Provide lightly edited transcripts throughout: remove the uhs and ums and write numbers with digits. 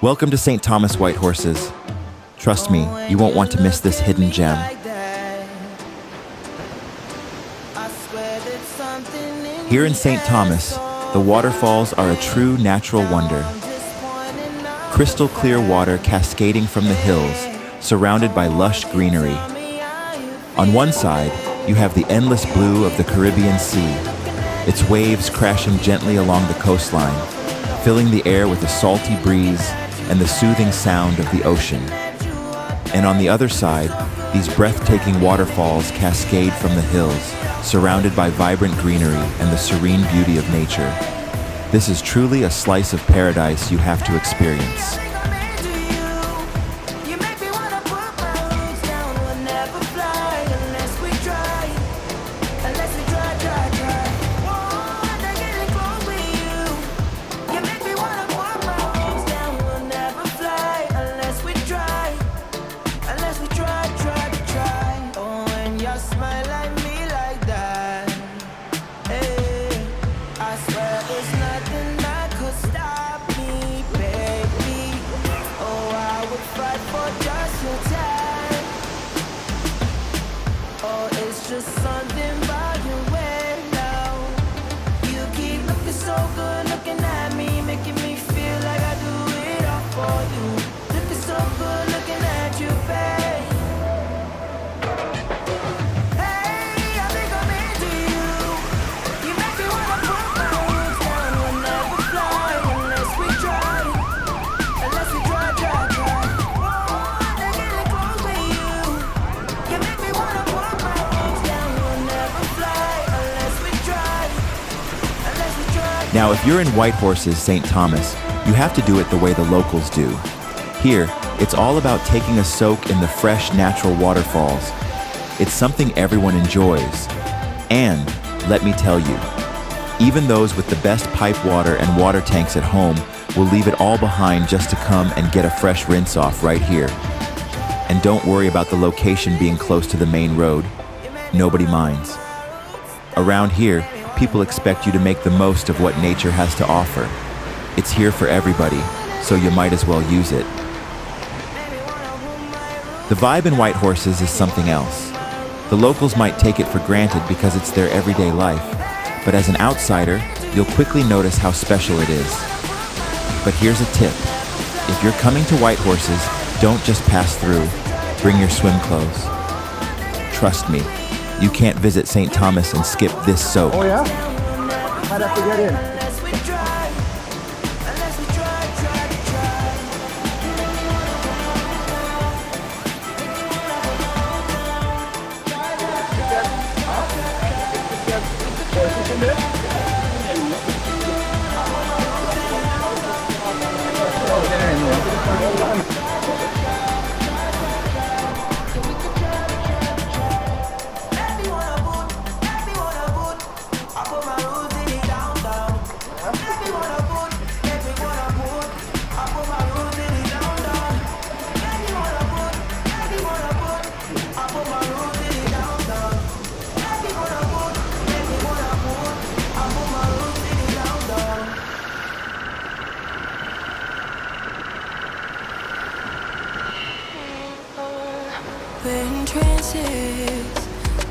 Welcome to St. Thomas White Horses. Trust me, you won't want to miss this hidden gem. Here in St. Thomas, the waterfalls are a true natural wonder. Crystal clear water cascading from the hills, surrounded by lush greenery. On one side, you have the endless blue of the Caribbean Sea, its waves crashing gently along the coastline, filling the air with a salty breeze and the soothing sound of the ocean. And on the other side, these breathtaking waterfalls cascade from the hills, surrounded by vibrant greenery and the serene beauty of nature. This is truly a slice of paradise you have to experience. Now, if you're in White Horses, St. Thomas, you have to do it the way the locals do. Here, it's all about taking a soak in the fresh, natural waterfalls. It's something everyone enjoys. And, let me tell you, even those with the best pipe water and water tanks at home will leave it all behind just to come and get a fresh rinse off right here. And don't worry about the location being close to the main road. Nobody minds. Around here, people expect you to make the most of what nature has to offer. It's here for everybody, so you might as well use it. The vibe in White Horses is something else. The locals might take it for granted because it's their everyday life, but as an outsider, you'll quickly notice how special it is. But here's a tip. If you're coming to White Horses, don't just pass through. Bring your swim clothes. Trust me, you can't visit St. Thomas and skip this soak. Oh yeah? Might have to get in.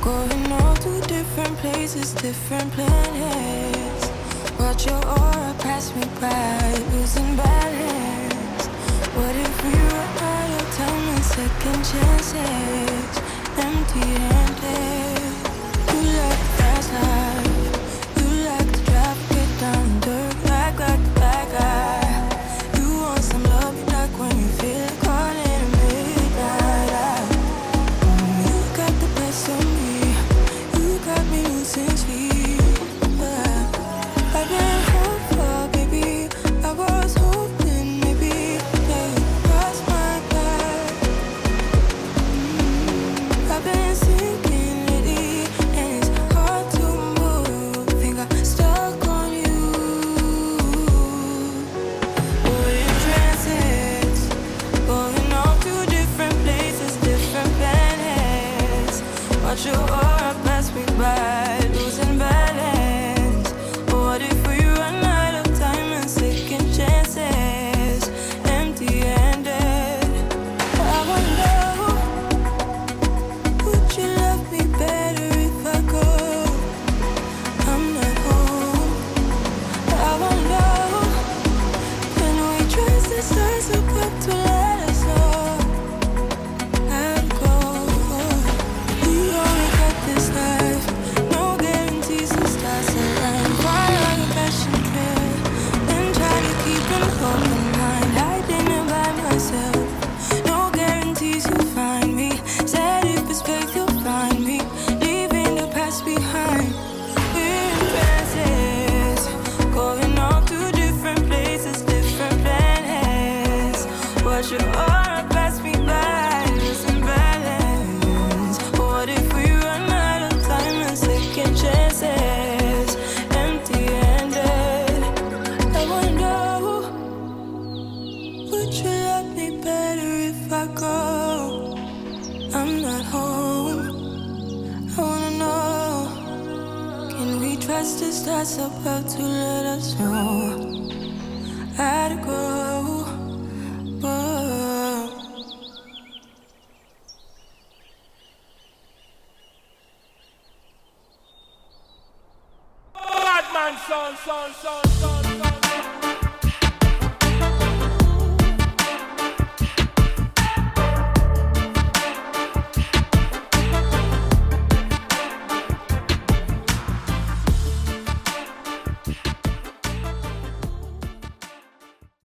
Going all to different places, different planets. Watch your aura pass me by, losing balance. What if we run out of time and second chances? Empty-handed. You like the fast life. You like to drive, get down dirt like a bad guy. You want some love, you like when you feel it calling at midnight. You got the best of me. You got me losing sleep. I've been hopeful, baby. I was hoping maybe that you'd cross my path. I've been sinking I'm not home. I wanna know, can we trust the stars above to let us know? I'd go, whoa. Bad man, son.